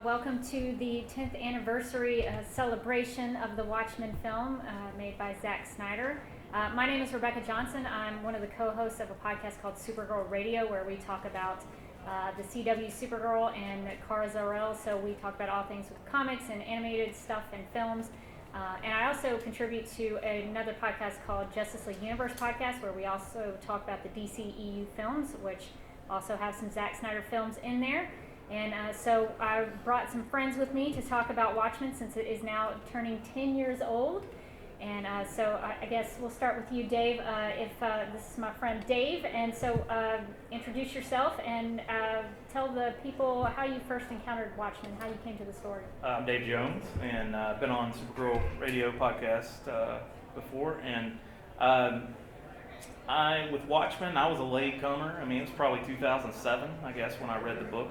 Welcome to the 10th anniversary celebration of the Watchmen film made by Zack Snyder. My name is Rebecca Johnson. I'm one of the co-hosts of a podcast called Supergirl Radio, where we talk about the CW Supergirl and Kara Zor-El. So we talk about all things with comics and animated stuff and films. And I also contribute to another podcast called Justice League Universe Podcast, where we also talk about the DCEU films, which also have some Zack Snyder films in there. And so I brought some friends with me to talk about Watchmen, since it is now turning 10 years old. And so I guess we'll start with you, Dave. This is my friend Dave. And so introduce yourself and tell the people how you first encountered Watchmen, how you came to the story. I'm Dave Jones, and I've been on Supergirl Radio podcast before. And with Watchmen, I was a latecomer. I mean, it was probably 2007, I guess, when I read the book.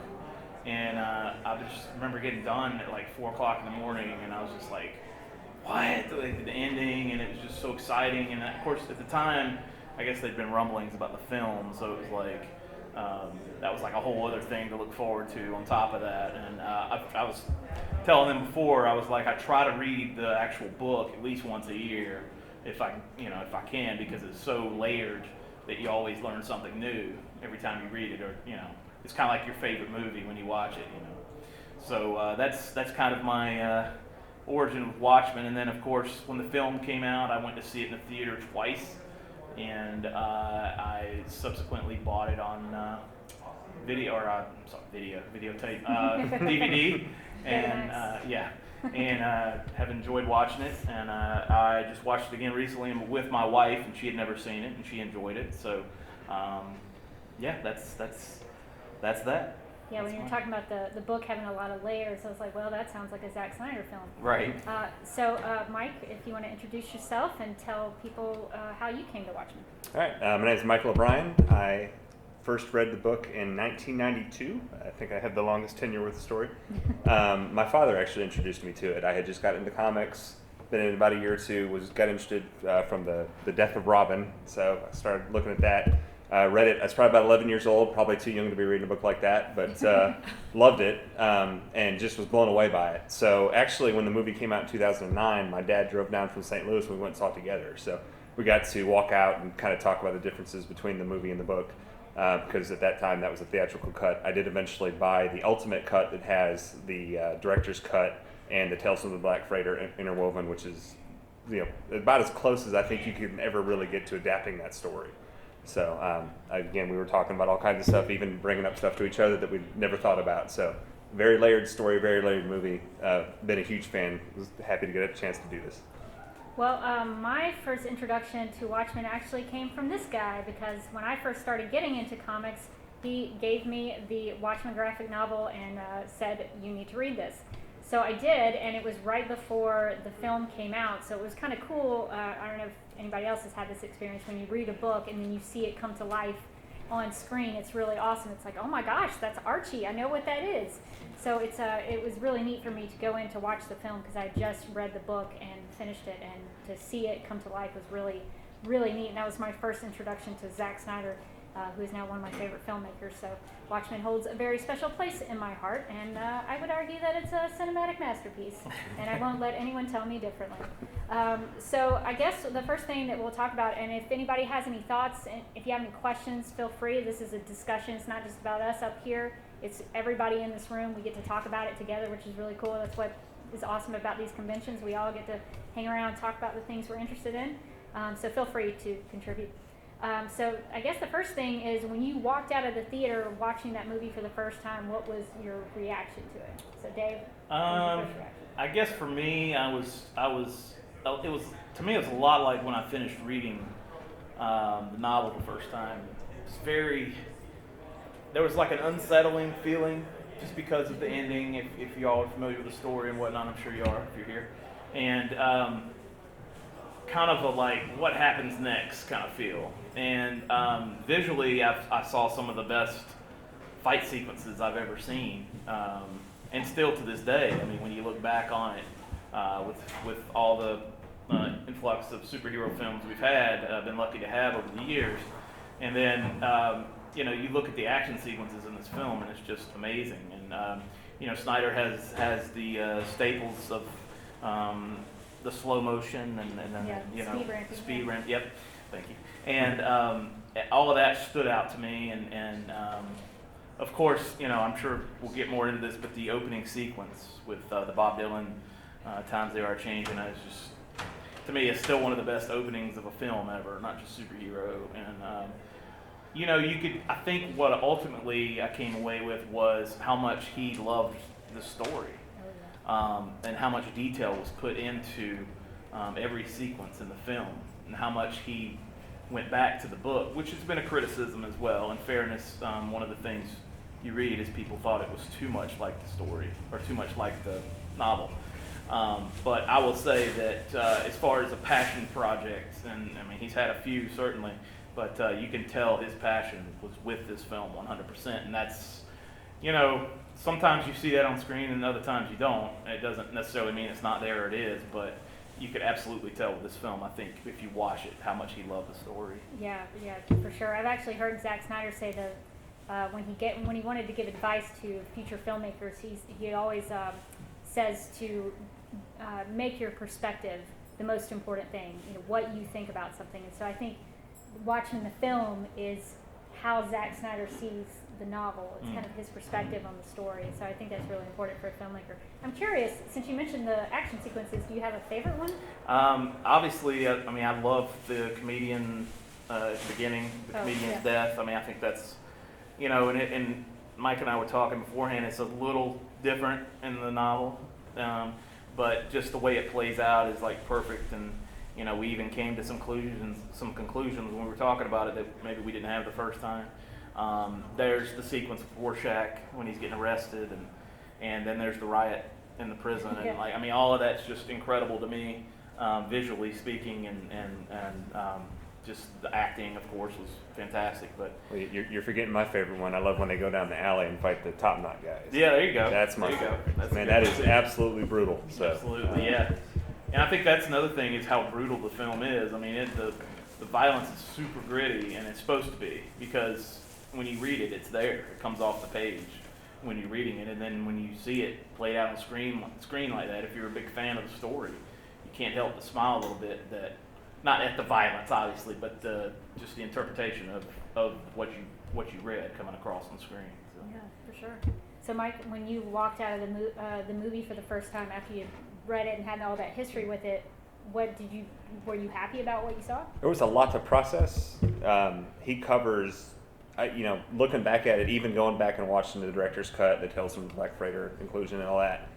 And I just remember getting done at like 4 o'clock in the morning, and I was just like, what? The ending, and it was just so exciting. And of course, at the time, I guess there'd been rumblings about the film, so it was like, that was like a whole other thing to look forward to on top of that. And I was telling them before, I was like, I try to read the actual book at least once a year, if I can, because it's so layered that you always learn something new every time you read it, or it's kind of like your favorite movie when you watch it, So that's kind of my origin with Watchmen. And then, of course, when the film came out, I went to see it in the theater twice, and I subsequently bought it on videotape, DVD, and have enjoyed watching it. And I just watched it again recently with my wife, and she had never seen it, and she enjoyed it. So, that's that. Yeah, when you're talking about the book having a lot of layers, I was like, well, that sounds like a Zack Snyder film. Right. So, Mike, if you want to introduce yourself and tell people how you came to Watchmen. All right. My name is Michael O'Brien. I first read the book in 1992. I think I have the longest tenure with the story. My father actually introduced me to it. I had just got into comics, been in about a year or two, got interested from the death of Robin, so I started looking at that. Read it. I was probably about 11 years old, probably too young to be reading a book like that, but loved it and just was blown away by it. So actually, when the movie came out in 2009, my dad drove down from St. Louis and we went and saw it together. So we got to walk out and kind of talk about the differences between the movie and the book, because at that time that was a theatrical cut. I did eventually buy the ultimate cut that has the director's cut and the Tales from the Black Freighter interwoven, which is about as close as I think you can ever really get to adapting that story. So, again, we were talking about all kinds of stuff, even bringing up stuff to each other that we'd never thought about. So, very layered story, very layered movie. Been a huge fan. Was happy to get a chance to do this. Well, my first introduction to Watchmen actually came from this guy, because when I first started getting into comics, he gave me the Watchmen graphic novel and said, you need to read this. So I did, and it was right before the film came out, so it was kind of cool. I don't know if anybody else has had this experience, when you read a book and then you see it come to life on screen. It's really awesome. It's like, oh my gosh, that's Archie. I know what that is. So it was really neat for me to go in to watch the film, because I just read the book and finished it, and to see it come to life was really, really neat. And that was my first introduction to Zack Snyder, who is now one of my favorite filmmakers. So Watchmen holds a very special place in my heart, and I would argue that it's a cinematic masterpiece, and I won't let anyone tell me differently. So I guess the first thing that we'll talk about, and if anybody has any thoughts, and if you have any questions, feel free. This is a discussion. It's not just about us up here. It's everybody in this room. We get to talk about it together, which is really cool. That's what is awesome about these conventions. We all get to hang around and talk about the things we're interested in. So feel free to contribute. So I guess the first thing is, when you walked out of the theater watching that movie for the first time, what was your reaction to it? So Dave, what was your first reaction? I guess for me, it was a lot like when I finished reading the novel the first time. There was like an unsettling feeling, just because of the ending. If you all are familiar with the story and whatnot, I'm sure you are if you're here. And kind of a like, what happens next kind of feel. And visually, I saw some of the best fight sequences I've ever seen, and still to this day. I mean, when you look back on it, with all the influx of superhero films we've had, been lucky to have over the years, and then you look at the action sequences in this film, and it's just amazing. And Snyder has the staples of the slow motion and then speed ramping, the speed yeah. ramp. Yep, thank you. And all of that stood out to me, and of course, I'm sure we'll get more into this, but the opening sequence with the Bob Dylan "Times They Are Changing" is just, to me, it's still one of the best openings of a film ever, not just superhero. And I think what ultimately I came away with was how much he loved the story, and how much detail was put into every sequence in the film, and how much he went back to the book, which has been a criticism as well. In fairness, one of the things you read is people thought it was too much like the story, or too much like the novel. But I will say that as far as a passion project, and I mean, he's had a few certainly, but you can tell his passion was with this film 100%, and that's, sometimes you see that on screen and other times you don't. It doesn't necessarily mean it's not there, it is, but you could absolutely tell with this film, I think, if you watch it, how much he loved the story. Yeah, for sure. I've actually heard Zack Snyder say that when he wanted to give advice to future filmmakers, he always says to make your perspective the most important thing. What you think about something. And so I think watching the film is how Zack Snyder sees the novel. It's kind of his perspective on the story. So I think that's really important for a filmmaker. I'm curious, since you mentioned the action sequences, do you have a favorite one? Obviously, I love the comedian at the beginning, the comedian's death. I mean, I think that's, and Mike and I were talking beforehand, it's a little different in the novel, but just the way it plays out is like perfect. And we even came to some conclusions when we were talking about it that maybe we didn't have the first time. There's the sequence of Rorschach when he's getting arrested, and then there's the riot in the prison, and all of that's just incredible to me, visually speaking, and just the acting, of course, was fantastic. But well, you're forgetting my favorite one. I love when they go down the alley and fight the top knot guys. Yeah, there you go. That's my favorite. That's Man, that is absolutely brutal. So, absolutely, yeah. And I think that's another thing, is how brutal the film is. I mean, the violence is super gritty, and it's supposed to be, because when you read it, it's there. It comes off the page when you're reading it, and then when you see it played out on screen like that, if you're a big fan of the story, you can't help but smile a little bit. That, not at the violence, obviously, but just the interpretation of what you read coming across on the screen. So. Yeah, for sure. So, Mike, when you walked out of the movie for the first time after you read it and had all that history with it, were you happy about what you saw? There was a lot to process. He covers, looking back at it, even going back and watching the director's cut, the Tales from the Black Freighter inclusion and all that,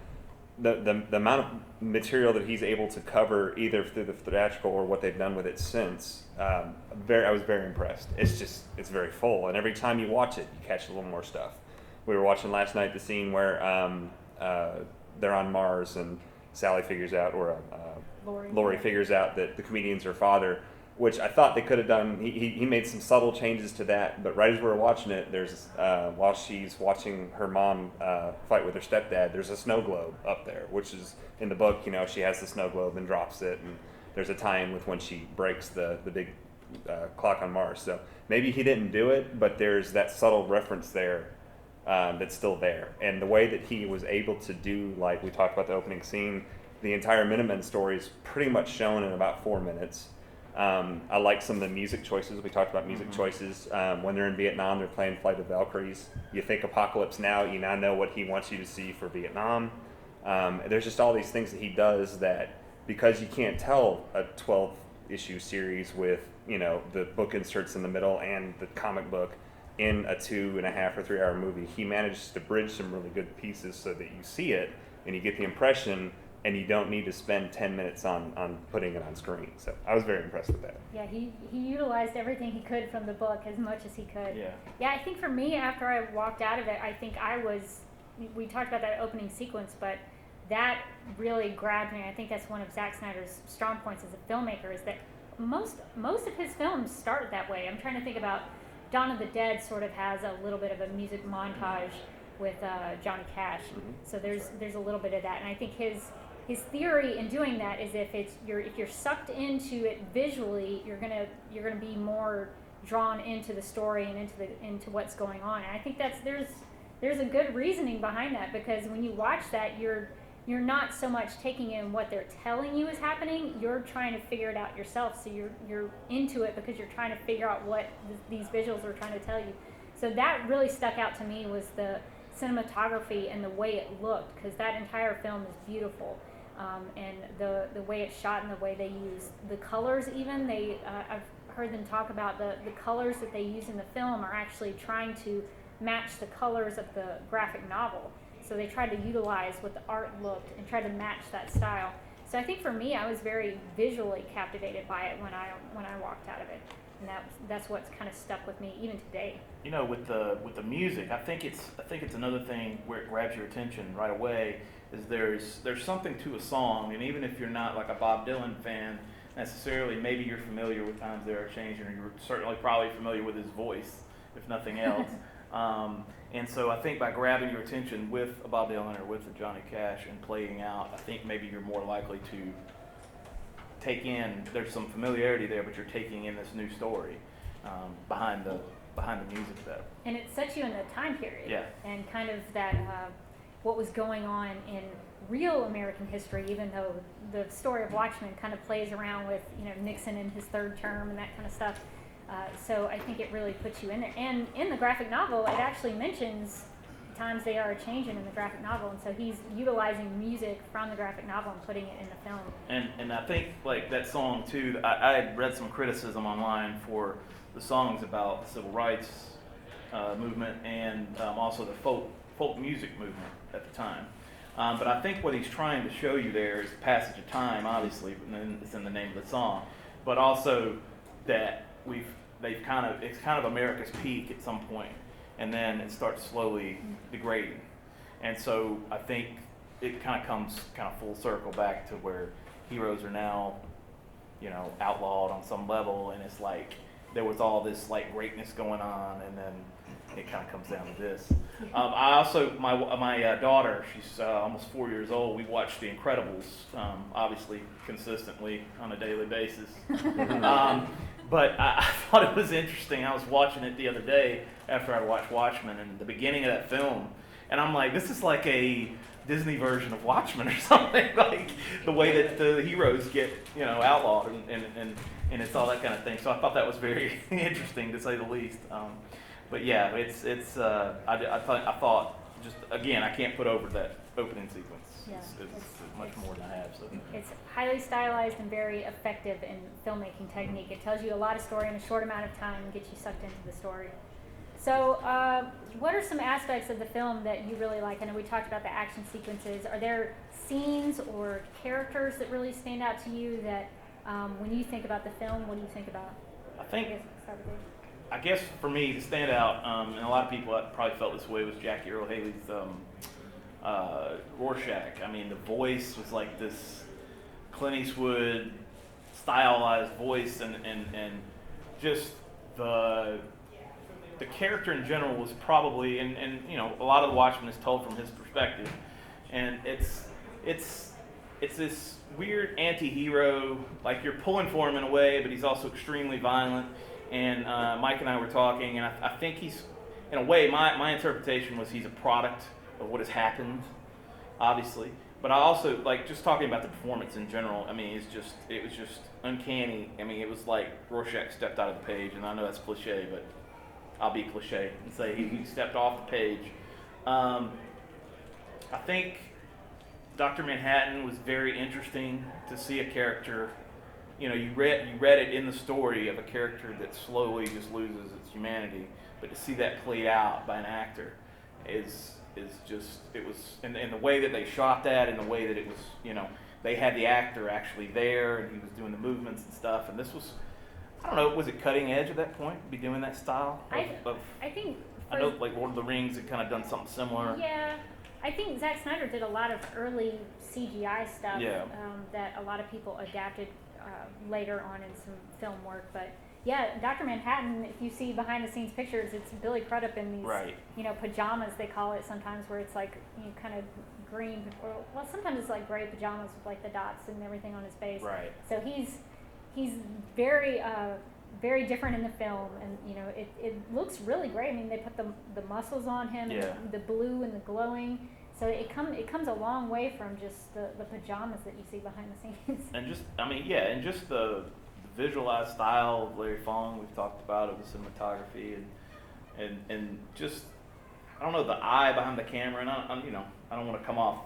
the amount of material that he's able to cover, either through the theatrical or what they've done with it since, I was very impressed. It's very full, and every time you watch it, you catch a little more stuff. We were watching last night the scene where they're on Mars and Sally figures out, or Lori figures out that the comedian's her father, which I thought they could have done. He made some subtle changes to that, but right as we were watching it, there's while she's watching her mom fight with her stepdad, there's a snow globe up there, which is in the book. She has the snow globe and drops it, and there's a tie-in with when she breaks the big clock on Mars. So maybe he didn't do it, but there's that subtle reference there that's still there. And the way that he was able to do, like we talked about the opening scene, the entire Minutemen story is pretty much shown in about 4 minutes. I like some of the music choices. We talked about music choices. When they're in Vietnam, they're playing Flight of the Valkyries. You think Apocalypse Now, you now know what he wants you to see for Vietnam. There's just all these things that he does that, because you can't tell a 12-issue series with, the book inserts in the middle and the comic book in a 2.5 or 3 hour movie, he manages to bridge some really good pieces so that you see it and you get the impression, and you don't need to spend 10 minutes on putting it on screen. So I was very impressed with that. Yeah, he utilized everything he could from the book as much as he could. Yeah, I think for me, after I walked out of it, I think we talked about that opening sequence, but that really grabbed me. I think that's one of Zack Snyder's strong points as a filmmaker, is that most of his films start that way. I'm trying to think about Dawn of the Dead. Sort of has a little bit of a music montage with Johnny Cash. So there's a little bit of that, and I think his theory in doing that is if you're sucked into it visually, you're gonna be more drawn into the story and into what's going on. And I think there's there's a good reasoning behind that, because when you watch that, you're not so much taking in what they're telling you is happening, you're trying to figure it out yourself. So you're into it because you're trying to figure out what these visuals are trying to tell you. So that really stuck out to me, was the cinematography and the way it looked, because that entire film is beautiful. And the way it's shot and the way they use the colors, even I've heard them talk about the colors that they use in the film are actually trying to match the colors of the graphic novel. So they tried to utilize what the art looked and try to match that style. So I think for me, I was very visually captivated by it when I walked out of it, and that's what's kind of stuck with me even today. You know, with the music, I think it's another thing where it grabs your attention right away. Is there's something to a song, and even if you're not like a Bob Dylan fan necessarily, maybe you're familiar with Times They Are Changing, or you're certainly probably familiar with his voice, if nothing else. And so I think by grabbing your attention with a Bob Dylan or with a Johnny Cash and playing out, I think maybe you're more likely to take in. There's some familiarity there, but you're taking in this new story behind the music, though. And it sets you in the time period. Yeah. And kind of that what was going on in real American history, even though the story of Watchmen kind of plays around with, Nixon in his third term and that kind of stuff. So I think it really puts you in there. And in the graphic novel, it actually mentions Times They Are Changing in the graphic novel, and so he's utilizing music from the graphic novel and putting it in the film. And I think like that song too, I had read some criticism online for the songs about the civil rights movement and also the folk music movement at the time. But I think what he's trying to show you there is the passage of time, obviously, and it's in the name of the song, but also that it's kind of America's peak at some point, and then it starts slowly degrading. And so I think it kind of comes full circle back to where heroes are now, outlawed on some level, and it's like there was all this like greatness going on, and then it kind of comes down to this. I also, my daughter, she's almost 4 years old. We watch The Incredibles, obviously consistently on a daily basis. But I thought it was interesting. I was watching it the other day after I watched Watchmen, and the beginning of that film, and I'm like, this is like a Disney version of Watchmen or something, like the way that the heroes get, outlawed and it's all that kind of thing. So I thought that was very interesting, to say the least. But yeah, I thought just again, I can't put over that opening sequence. Yeah, it's much more than I have. So it's highly stylized and very effective in filmmaking technique. It tells you a lot of story in a short amount of time and gets you sucked into the story. So, what are some aspects of the film that you really like? I know we talked about the action sequences. Are there scenes or characters that really stand out to you that, when you think about the film, what do you think about? I guess for me, the standout, and a lot of people probably felt this way, was Jackie Earle Haley's Rorschach. I mean, the voice was like this Clint Eastwood stylized voice, and just the character in general was probably, and a lot of the Watchmen is told from his perspective, and it's this weird anti-hero, like you're pulling for him in a way, but he's also extremely violent. And Mike and I were talking, and I think he's, in a way, my interpretation was he's a product of what has happened, obviously. But I also, like, just talking about the performance in general, I mean, it was just uncanny. I mean, it was like Rorschach stepped out of the page, and I know that's cliche, but I'll be cliche and say he stepped off the page. I think Dr. Manhattan was very interesting to see a character. You read it in the story of a character that slowly just loses its humanity, but to see that played out by an actor is just, it was, and the way that they shot that, and the way that it was, they had the actor actually there, and he was doing the movements and stuff, and this was, I don't know, was it cutting edge at that point to be doing that style? I think. I know, like Lord of the Rings had kind of done something similar. Yeah, I think Zack Snyder did a lot of early CGI stuff that a lot of people adapted later on in some film work. But yeah, Dr. Manhattan, if you see behind the scenes pictures, it's Billy Crudup in these pajamas, they call it sometimes, where it's like kind of green, or sometimes it's like gray pajamas with like the dots and everything on his face. Right. So he's very very different in the film, and you know it looks really great. I mean, they put the muscles on him, Yeah. and the blue and the glowing. So it comes a long way from just the pajamas that you see behind the scenes. And just, I mean, yeah, and just the visualized style of Larry Fong we've talked about, of the cinematography, and just, I don't know, the eye behind the camera, and I don't want to come off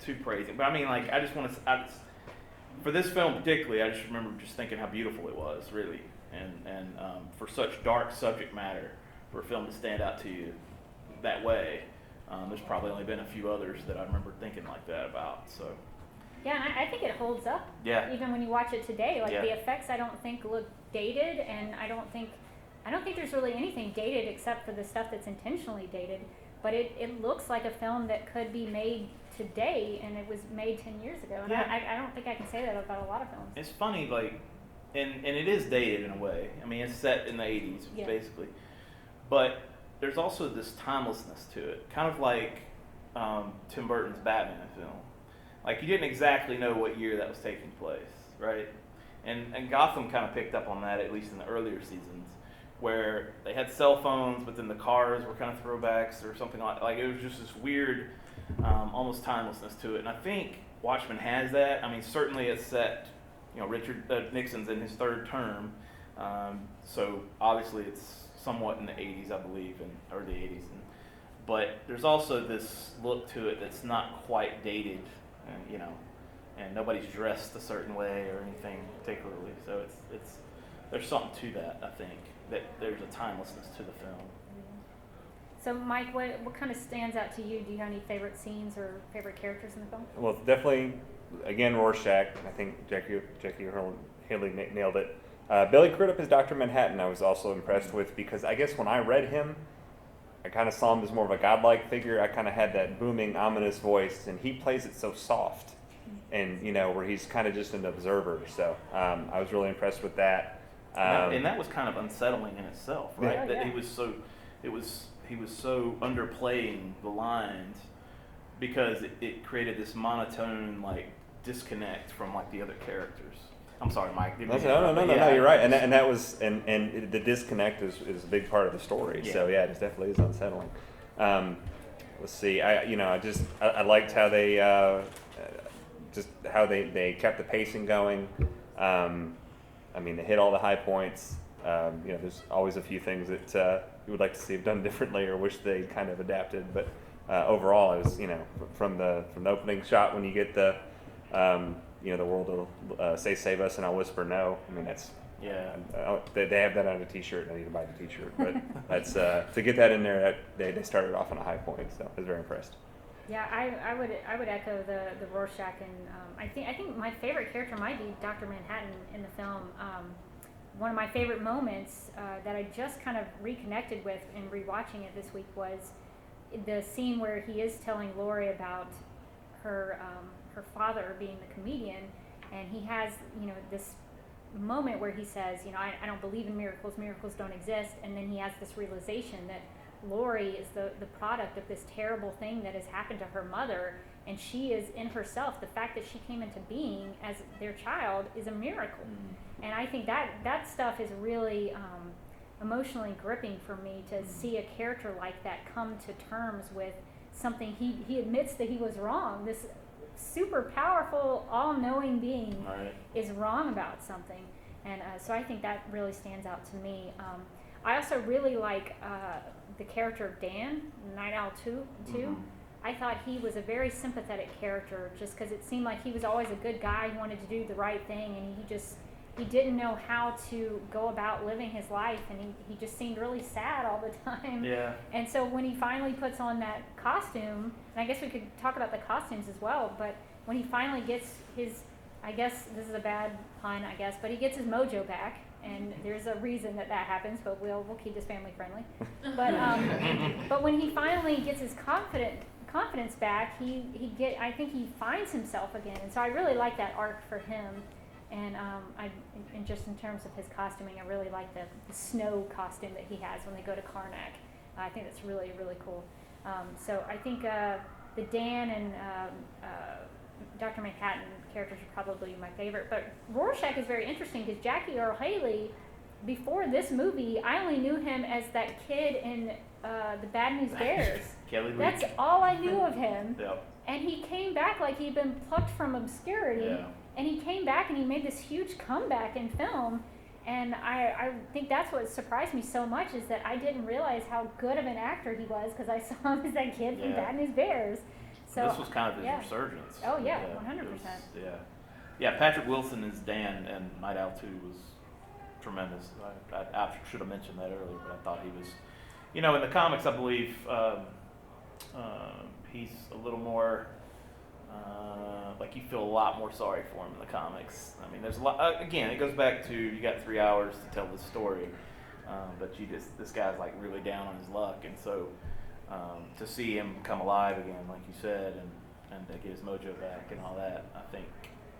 too praising, but I mean, like, I just want to, for this film particularly, I just remember just thinking how beautiful it was, really, and for such dark subject matter, for a film to stand out to you that way. There's probably only been a few others that I remember thinking like that about. So. Yeah, and I think it holds up. Yeah. Even when you watch it today, like Yeah. the effects, I don't think look dated, and I don't think there's really anything dated except for the stuff that's intentionally dated. But it looks like a film that could be made today, and it was made 10 years ago. And Yeah. I don't think I can say that about a lot of films. It's funny, like, and it is dated in a way. I mean, it's set in the 80s, Yeah. basically. But there's also this timelessness to it, kind of like Tim Burton's Batman film. Like, you didn't exactly know what year that was taking place, right? And Gotham kind of picked up on that, at least in the earlier seasons, where they had cell phones, but then the cars were kind of throwbacks or something like it was just this weird, almost timelessness to it. And I think Watchmen has that. I mean, certainly it's set, Richard Nixon's in his third term, so obviously it's somewhat in the 80s, I believe, and early 80s. But there's also this look to it that's not quite dated, and nobody's dressed a certain way or anything particularly. So it's there's something to that, I think, that there's a timelessness to the film. So, Mike, what kind of stands out to you? Do you have any favorite scenes or favorite characters in the film? Well, definitely, again, Rorschach. I think Jackie Haley nailed it. Billy Crudup as Dr. Manhattan I was also impressed with, because I guess when I read him, I kind of saw him as more of a godlike figure. I kind of had that booming, ominous voice, and he plays it so soft, and where he's kind of just an observer. So I was really impressed with that. And that was kind of unsettling in itself, right? Yeah. That he was so underplaying the lines, because it created this monotone, like, disconnect from, like, the other characters. I'm sorry, Mike. No, you're right, and that was and the disconnect is a big part of the story. Yeah. So yeah, it definitely is unsettling. Let's see, I liked how they they kept the pacing going. I mean, they hit all the high points. There's always a few things that you would like to see have done differently or wish they kind of adapted, but overall, it was from the opening shot when you get the the world will say save us and I'll whisper no. I mean, that's, they have that on a t-shirt, and I need to buy the t-shirt, but that's, to get that in there, that they started off on a high point, so I was very impressed. Yeah, I would echo the Rorschach, and I think my favorite character might be Dr. Manhattan in the film. One of my favorite moments that I just kind of reconnected with in rewatching it this week was the scene where he is telling Laurie about her father being the comedian, and he has this moment where he says, I don't believe in miracles don't exist, and then he has this realization that Laurie is the product of this terrible thing that has happened to her mother, and she is in herself, the fact that she came into being as their child is a miracle. Mm-hmm. And I think that stuff is really emotionally gripping for me, to see a character like that come to terms with something he admits that he was wrong. This super powerful, all-knowing being is wrong about something, and so I think that really stands out to me. I also really like the character of Dan, Night Owl 2. Mm-hmm. I thought he was a very sympathetic character, just because it seemed like he was always a good guy who wanted to do the right thing, and he didn't know how to go about living his life, and he just seemed really sad all the time. Yeah. And so when he finally puts on that costume, and I guess we could talk about the costumes as well, but when he finally gets his, I guess this is a bad pun, but he gets his mojo back, and there's a reason that happens, but we'll keep this family friendly. But when he finally gets his confidence back, I think he finds himself again, and so I really like that arc for him. And and just in terms of his costuming, I really like the snow costume that he has when they go to Karnak. I think that's really, really cool. So I think the Dan and Dr. Manhattan characters are probably my favorite. But Rorschach is very interesting, because Jackie Earle Haley before this movie, I only knew him as that kid in the Bad News Bears. Kelly Lee. That's all I knew of him. Yep. And he came back like he'd been plucked from obscurity. Yeah. And he came back and he made this huge comeback in film. And I think that's what surprised me so much, is that I didn't realize how good of an actor he was, because I saw him as that kid from Bad News Bears. So this was kind of his resurgence. Oh yeah, 100%. Yeah, Patrick Wilson as Dan and Night Owl 2 was tremendous. I should have mentioned that earlier, but I thought he was, in the comics, I believe he's a little more, like you feel a lot more sorry for him in the comics. I mean, there's a lot, again, it goes back to, you got 3 hours to tell the story, but this guy's like really down on his luck, and so to see him come alive again, like you said, and to get his mojo back and all that, I think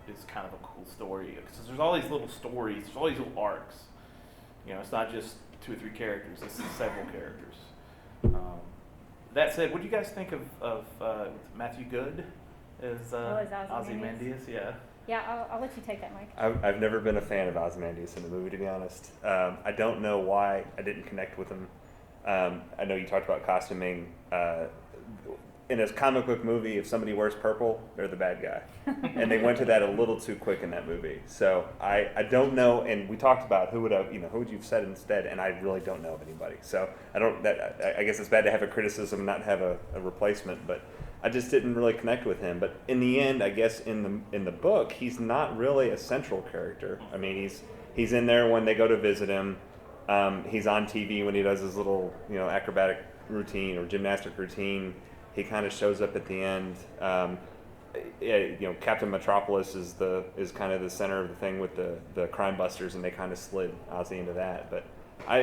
is kind of a cool story, because there's all these little stories, there's all these little arcs. It's not just 2 or 3 characters, it's several characters. That said, what do you guys think of Matthew Good as Ozymandias? Yeah, I'll let you take that, Mike. I've never been a fan of Ozymandias in the movie, to be honest. I don't know why I didn't connect with him. I know you talked about costuming. In a comic book movie, if somebody wears purple, they're the bad guy. And they went to that a little too quick in that movie. So I don't know, and we talked about who would you have said instead, and I really don't know of anybody. So I guess it's bad to have a criticism and not have a replacement, but I just didn't really connect with him. But in the end, I guess in the book, he's not really a central character. I mean, he's in there when they go to visit him. He's on TV when he does his little, acrobatic routine or gymnastic routine. He kind of shows up at the end. Captain Metropolis is kind of the center of the thing with the crime busters, and they kind of slid Ozzy into that. But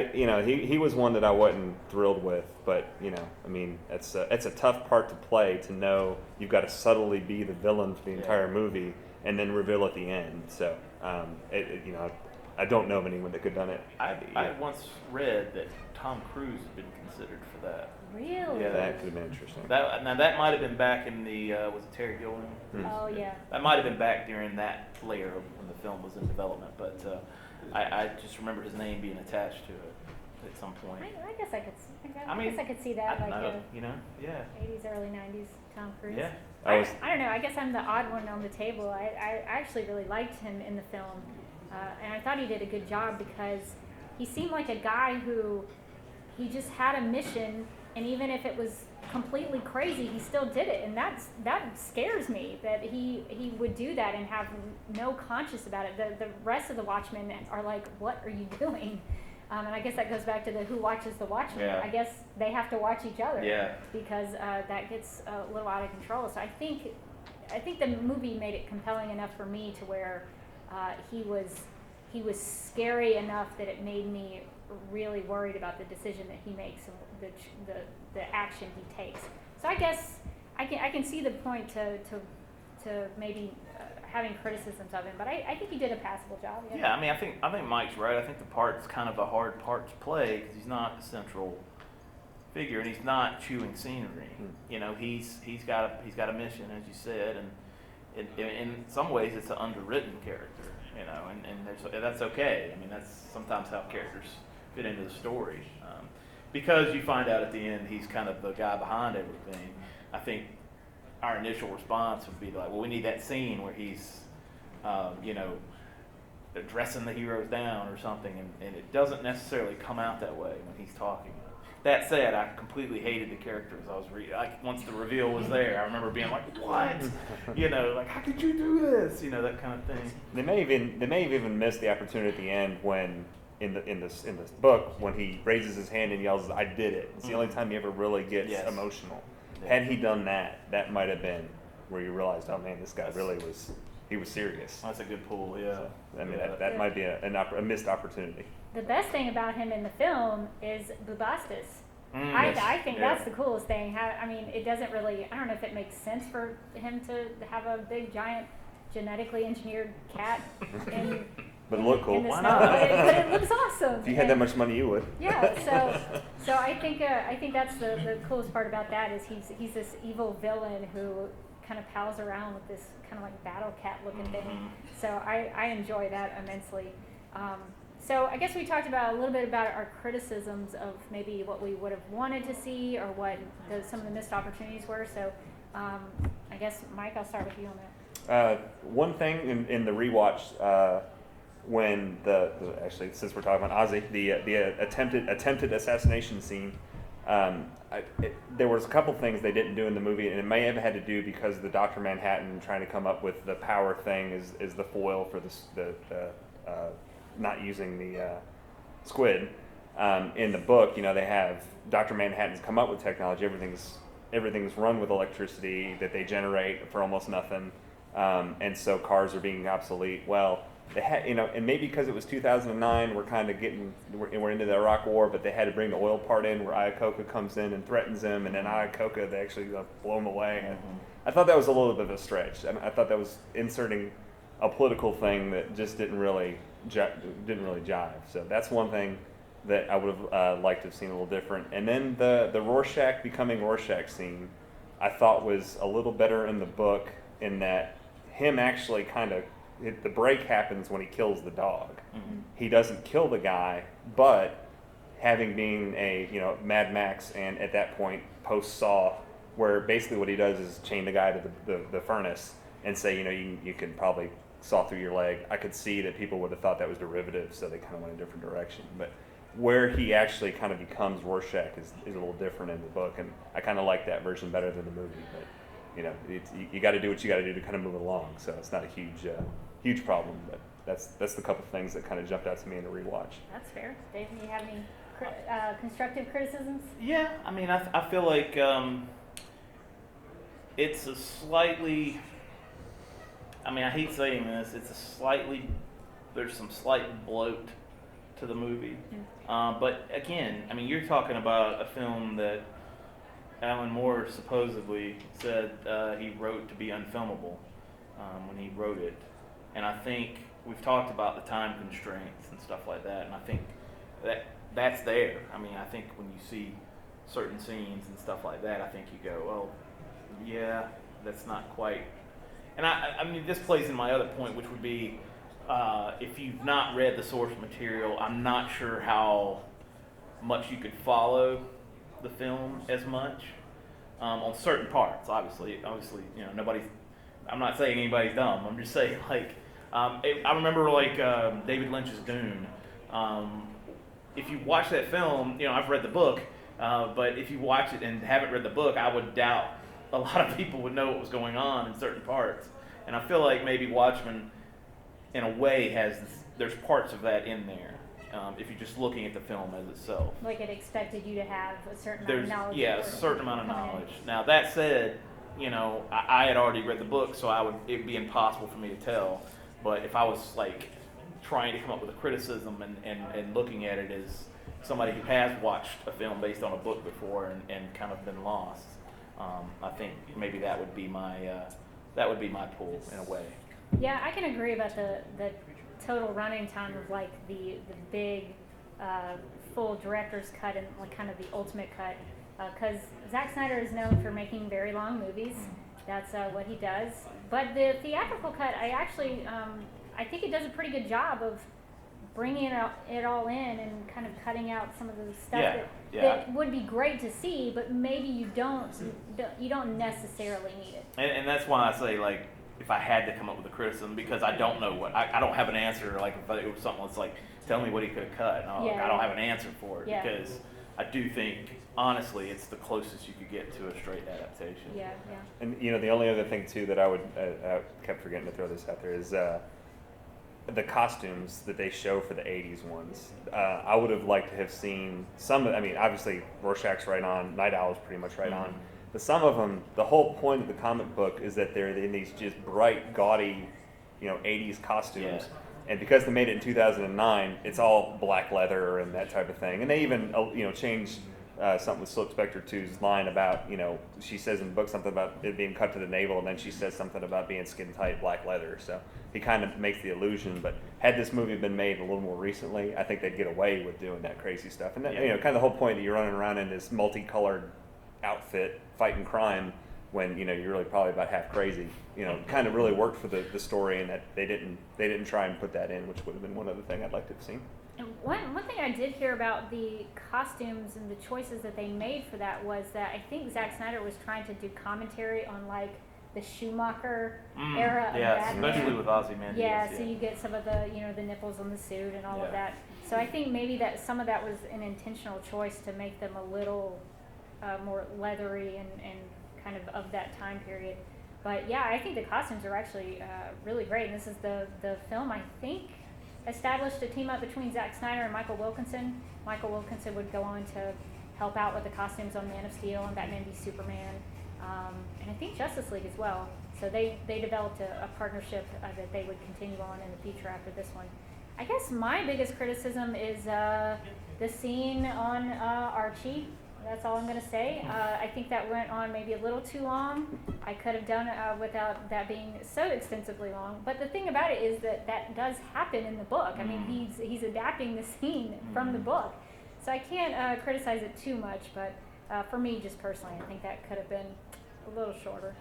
he was one that I wasn't thrilled with. But I mean, it's a tough part to play, to know you've got to subtly be the villain for the entire movie and then reveal at the end. So I don't know of anyone that could have done it. I once read that Tom Cruise had been considered for that. Really? Yeah, that could have been interesting. That might have been back in the was it Terry Gilliam? Oh yeah. That might have been back during that layer of when the film was in development, but I just remember his name being attached to it at some point. I guess I could see that, yeah. 80s, early 90s Tom Cruise. Yeah. I don't know. I guess I'm the odd one on the table. I actually really liked him in the film, and I thought he did a good job, because he seemed like a guy who he just had a mission. And even if it was completely crazy, he still did it, and that scares me, that he would do that and have no conscience about it. The rest of the Watchmen are like, what are you doing? And I guess that goes back to the who watches the Watchmen. Yeah. I guess they have to watch each other, yeah, because that gets a little out of control. So I think the movie made it compelling enough for me to where he was scary enough that it made me really worried about the decision that he makes and the action he takes. So I guess I can see the point to maybe having criticisms of him, but I think he did a passable job. Yeah, I mean, I think Mike's right. I think the part's kind of a hard part to play, because he's not the central figure, and he's not chewing scenery. He's got a mission, as you said, and in some ways it's an underwritten character. And that's okay. I mean, that's sometimes how characters fit into the story. Because you find out at the end he's kind of the guy behind everything, I think our initial response would be like, well, we need that scene where he's, dressing the heroes down or something, and it doesn't necessarily come out that way when he's talking. That said, I completely hated the characters I was reading. Once the reveal was there, I remember being like, "What? Like, how could you do this?" That kind of thing. They may have even missed the opportunity at the end when in this book when he raises his hand and yells, "I did it." It's the only time he ever really gets emotional. Yeah. Had he done that, that might have been where you realized, oh man, this guy really was serious. That's a good pull, yeah. I mean, that might be a missed opportunity. The best thing about him in the film is Bubastis. I think that's the coolest thing. It doesn't really, I don't know if it makes sense for him to have a big, giant, genetically engineered cat in But it looked cool. Why not? But it looks awesome. If you had that much money, you would. Yeah. So I think that's the coolest part about that is he's this evil villain who kind of pals around with this kind of like battle cat looking thing. So I enjoy that immensely. So I guess we talked about a little bit about our criticisms of maybe what we would have wanted to see or what some of the missed opportunities were. So I guess, Mike, I'll start with you on that. One thing in the rewatch, when actually, since we're talking about Ozzy, the attempted assassination scene, there was a couple things they didn't do in the movie, and it may have had to do because the Dr. Manhattan trying to come up with the power thing is the foil for the not using the squid. In the book, they have Dr. Manhattan's come up with technology. Everything's run with electricity that they generate for almost nothing, and so cars are being obsolete. Well, they had, and maybe because it was 2009, we're into the Iraq War, but they had to bring the oil part in where Iacocca comes in and threatens them, and then Iacocca, they actually blow them away. And I thought that was a little bit of a stretch. I thought that was inserting a political thing that just didn't really jive. So that's one thing that I would have liked to have seen a little different. And then the Rorschach becoming Rorschach scene, I thought was a little better in the book in that him actually the break happens when he kills the dog. Mm-hmm. He doesn't kill the guy, but having been a Mad Max and at that point post Saw, where basically what he does is chain the guy to the furnace and say you can probably saw through your leg. I could see that people would have thought that was derivative, so they kind of went a different direction. But where he actually kind of becomes Rorschach is a little different in the book, and I kind of like that version better than the movie. But you got to do what you got to do to kind of move it along. So it's not a huge problem, but that's the couple things that kind of jumped out to me in the rewatch. That's fair. Dave, do you have any constructive criticisms? Yeah, I mean, I feel like it's a slightly. I mean, I hate saying this. There's some slight bloat to the movie. But again, I mean, you're talking about a film that Alan Moore supposedly said he wrote to be unfilmable when he wrote it. And I think we've talked about the time constraints and stuff like that, and I think that's there. I mean, I think when you see certain scenes and stuff like that, I think you go, well, yeah, that's not quite. And I mean, this plays in my other point, which would be if you've not read the source material, I'm not sure how much you could follow the film as much on certain parts. Obviously, nobody's. I'm not saying anybody's dumb. I'm just saying I remember David Lynch's Dune. If you watch that film, I've read the book, but if you watch it and haven't read the book, I would doubt a lot of people would know what was going on in certain parts. And I feel like maybe Watchmen, in a way, there's parts of that in there. If you're just looking at the film as itself. Like it expected you to have a certain amount of knowledge. Yeah, a certain amount of knowledge. Now that said, I had already read the book, so it'd be impossible for me to tell. But if I was trying to come up with a criticism and looking at it as somebody who has watched a film based on a book before and kind of been lost, I think maybe that would be my pull in a way. Yeah, I can agree about the total running time of the big full director's cut and kind of the ultimate cut, because Zack Snyder is known for making very long movies. That's what he does. But the theatrical cut, I think it does a pretty good job of bringing it all in and kind of cutting out some of the stuff that would be great to see, but maybe you don't necessarily need it. And that's why I say if I had to come up with a criticism, because I don't know I don't have an answer. If it was something that's tell me what he could have cut, I don't have an answer for it because I do think honestly it's the closest you could get to a straight adaptation. Yeah. And the only other thing too that I kept forgetting to throw this out there is the costumes that they show for the 80s ones. I would have liked to have seen some. Obviously Rorschach's right on, Night Owl's pretty much right on. But some of them, the whole point of the comic book is that they're in these just bright, gaudy, 80s costumes. Yeah. And because they made it in 2009, it's all black leather and that type of thing. And they even, changed something with Silk Spectre 2's line about, she says in the book something about it being cut to the navel, and then she says something about being skin tight black leather. So he kind of makes the illusion. But had this movie been made a little more recently, I think they'd get away with doing that crazy stuff. And that, kind of the whole point that you're running around in this multicolored outfit fighting crime when you're really probably about half crazy, kind of really worked for the story, and that they didn't try and put that in, which would have been one other thing I'd like to have seen. And one thing I did hear about the costumes and the choices that they made for that was that I think Zack Snyder was trying to do commentary on like the Schumacher era of Yeah, Batman. especially with Ozymandias. Yeah, so you get some of the, the nipples on the suit and all of that. So I think maybe that some of that was an intentional choice to make them a little more leathery and kind of that time period. But yeah, I think the costumes are actually really great. And this is the film, I think, established a team up between Zack Snyder and Michael Wilkinson. Michael Wilkinson would go on to help out with the costumes on Man of Steel and Batman v Superman, and I think Justice League as well. So they developed a partnership that they would continue on in the future after this one. I guess my biggest criticism is the scene on Archie. That's all I'm going to say. I think that went on maybe a little too long. I could have done it without that being so extensively long. But the thing about it is that does happen in the book. I mean, he's adapting the scene from the book. So I can't criticize it too much. But for me, just personally, I think that could have been a little shorter.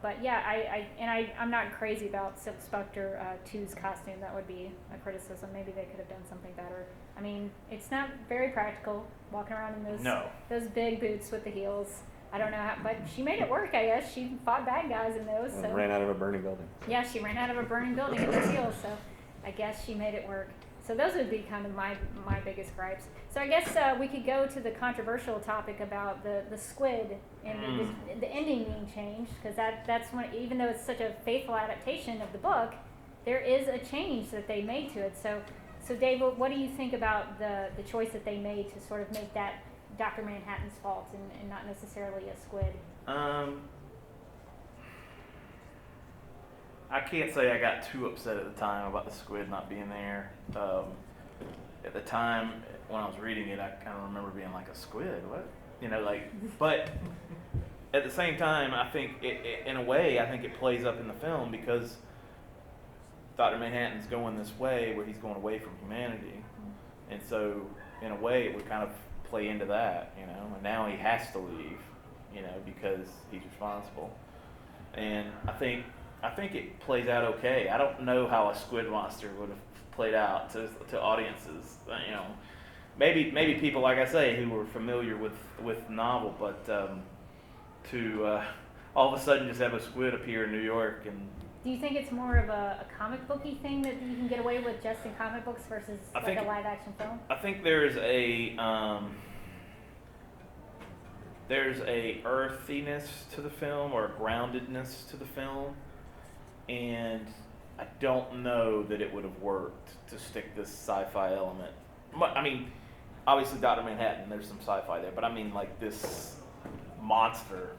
But yeah, I'm not crazy about Silk Spectre 2's costume. That would be a criticism. Maybe they could have done something better. I mean, it's not very practical walking around in those big boots with the heels. I don't know how, but she made it work, I guess. She fought bad guys in those. And so. ran out of a burning building. Yeah, she ran out of a burning building in those heels, so I guess she made it work. So those would be kind of my biggest gripes. So I guess we could go to the controversial topic about the squid and the ending being changed, because that's when, even though it's such a faithful adaptation of the book, there is a change that they made to it. So Dave, what do you think about the choice that they made to sort of make that Dr. Manhattan's fault and not necessarily a squid? I can't say I got too upset at the time about the squid not being there. At the time when I was reading it, I kind of remember being like, a squid? What? But at the same time, I think in a way, I think it plays up in the film because Dr. Manhattan's going this way where he's going away from humanity. And so in a way, it would kind of play into that, and now he has to leave, because he's responsible. And I think it plays out okay. I don't know how a squid monster would have played out to audiences. Maybe people, like I say, who were familiar with the novel, but to all of a sudden just have a squid appear in New York. And do you think it's more of a comic booky thing that you can get away with just in comic books versus a live action film? I think there's a earthiness to the film, or a groundedness to the film, and I don't know that it would have worked to stick this sci-fi element. I mean, obviously Dr. Manhattan, there's some sci-fi there, but I mean like this monster,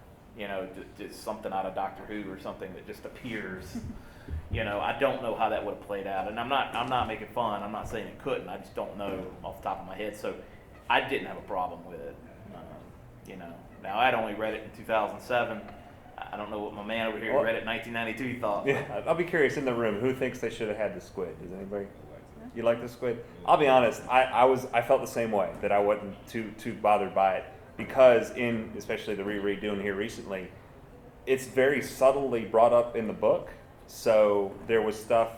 just something out of Doctor Who or something that just appears. I don't know how that would have played out, and I'm not making fun. I'm not saying it couldn't. I just don't know off the top of my head. So I didn't have a problem with it. Now I'd only read it in 2007. I don't know what my man over here who read it in 1992 thought. Yeah, I'll be curious in the room, who thinks they should have had the squid? Does anybody? You like the squid? I'll be honest, I felt the same way, that I wasn't too bothered by it, because especially the reread doing here recently, it's very subtly brought up in the book. So there was stuff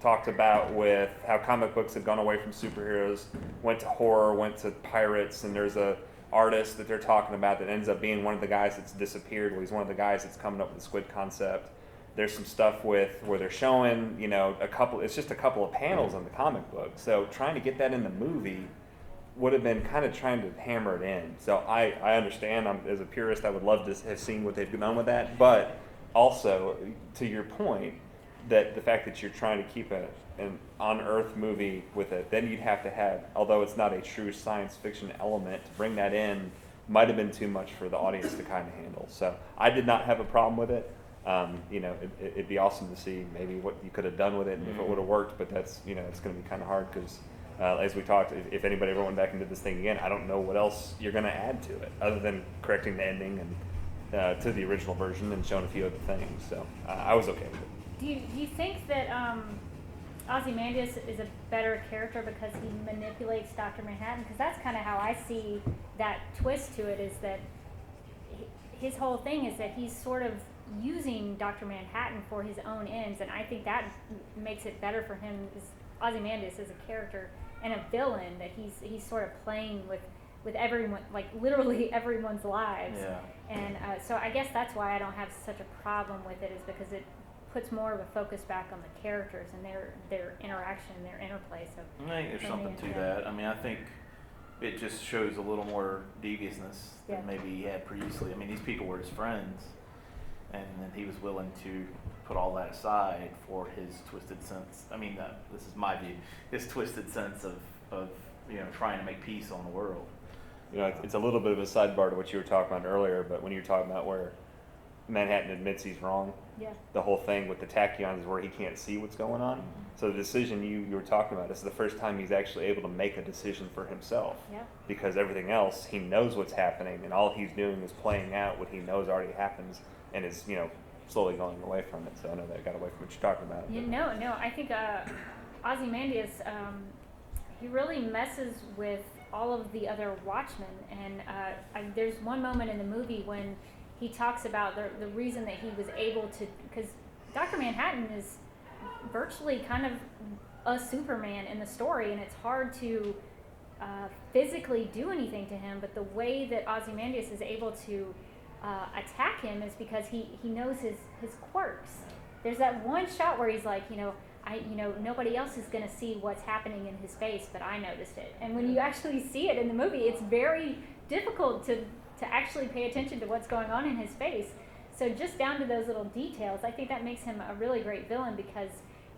talked about with how comic books had gone away from superheroes, went to horror, went to pirates, and there's a artist that they're talking about that ends up being one of the guys that's disappeared. Well, he's one of the guys that's coming up with the squid concept. There's some stuff where they're showing, it's just a couple of panels in the comic book. So trying to get that in the movie would have been kind of trying to hammer it in. So I understand, as a purist, I would love to have seen what they've done with that. But also, to your point, that the fact that you're trying to keep an on-Earth movie with it, then you'd have to have, although it's not a true science fiction element, to bring that in might have been too much for the audience to kind of handle. So I did not have a problem with it. It'd be awesome to see maybe what you could have done with it and if it would have worked, but that's, it's going to be kind of hard because, as we talked, if anybody ever went back and did this thing again, I don't know what else you're going to add to it other than correcting the ending and to the original version and showing a few other things. So I was okay with it. Do you think that Ozymandias is a better character because he manipulates Dr. Manhattan? Because that's kind of how I see that twist to it, is that his whole thing is that he's sort of using Dr. Manhattan for his own ends, and I think that makes it better for him, is Ozymandias is a character and a villain that he's sort of playing with everyone, like literally everyone's lives. Yeah. And so I guess that's why I don't have such a problem with it, is because it puts more of a focus back on the characters and their interaction, their interplay. So I think there's for something me, to yeah. that. I mean, I think it just shows a little more deviousness Yeah. than maybe he had previously. I mean, these people were his friends, and then he was willing to put all that aside for his twisted sense. I mean, this is my view. His twisted sense of trying to make peace on the world. You know, it's a little bit of a sidebar to what you were talking about earlier, but when you were talking about where Manhattan admits he's wrong, Yeah. the whole thing with the tachyons is where he can't see what's going on. So the decision you were talking about, this is the first time he's actually able to make a decision for himself. Yeah. Because everything else, he knows what's happening, and all he's doing is playing out what he knows already happens, and is, slowly going away from it. So I know that got away from what you're talking about. No, I think Ozymandias, he really messes with all of the other Watchmen, and there's one moment in the movie when he talks about the reason that he was able to, because Dr. Manhattan is virtually kind of a Superman in the story, and it's hard to physically do anything to him, but the way that Ozymandias is able to attack him is because he knows his quirks. There's that one shot where he's like, nobody else is going to see what's happening in his face, but I noticed it. And when you actually see it in the movie, it's very difficult to actually pay attention to what's going on in his face. So just down to those little details, I think that makes him a really great villain, because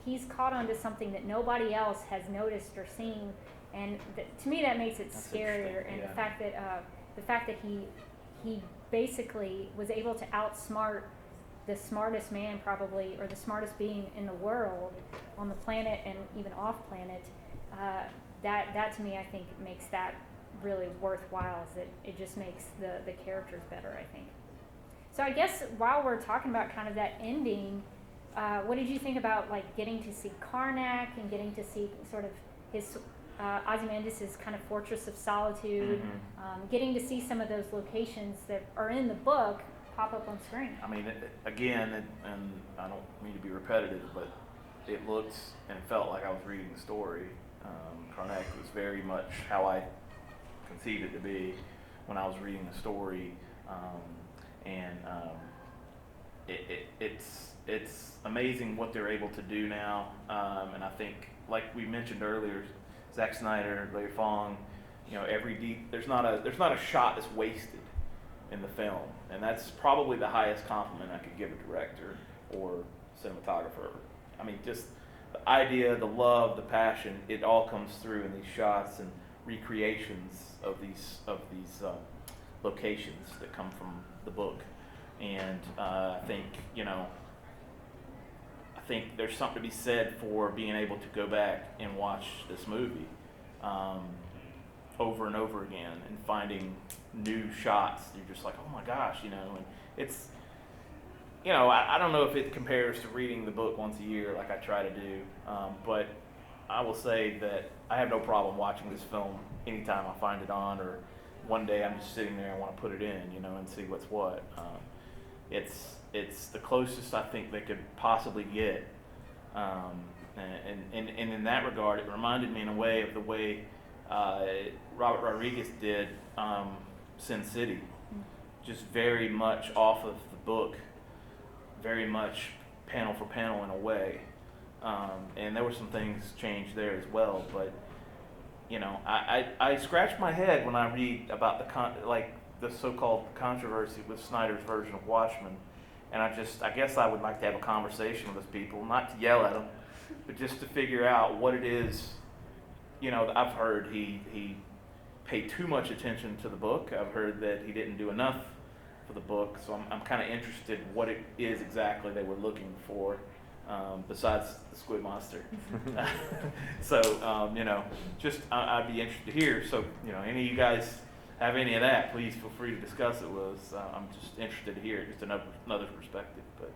he's caught onto something that nobody else has noticed or seen, and to me that makes it That's scarier. interesting, And yeah. the fact that he basically was able to outsmart the smartest man, probably, or the smartest being in the world, on the planet and even off planet, that to me, I think, makes that really worthwhile. Is that it just makes the characters better, I think. So I guess while we're talking about kind of that ending, what did you think about like getting to see Karnak and getting to see sort of his Ozymandias' kind of fortress of solitude, getting to see some of those locations that are in the book pop up on screen? I mean, and I don't mean to be repetitive, but it looked and felt like I was reading the story. Karnak was very much how I conceived it to be when I was reading the story, it's amazing what they're able to do now, and I think, like we mentioned earlier, Zack Snyder, Larry Fong, there's not a shot that's wasted in the film, and that's probably the highest compliment I could give a director or cinematographer. I mean, just the idea, the love, the passion, it all comes through in these shots and recreations of these locations that come from the book. And I think there's something to be said for being able to go back and watch this movie over and over again and finding new shots. You're just like, oh my gosh, and it's, I don't know if it compares to reading the book once a year like I try to do, but I will say that I have no problem watching this film anytime I find it on, or one day I'm just sitting there and want to put it in, and see what's what. It's the closest I think they could possibly get, and in that regard, it reminded me in a way of the way Robert Rodriguez did Sin City, just very much off of the book, very much panel for panel in a way, and there were some things changed there as well, but I scratch my head when I read about the so-called controversy with Snyder's version of Watchmen, and I guess I would like to have a conversation with those people, not to yell at them, but just to figure out what it is. I've heard he paid too much attention to the book. I've heard that he didn't do enough for the book, so I'm kind of interested what it is exactly they were looking for, besides the squid monster. So, I'd be interested to hear. So, any of you guys have any of that, please feel free to discuss it with us. I'm just interested to hear just another perspective. But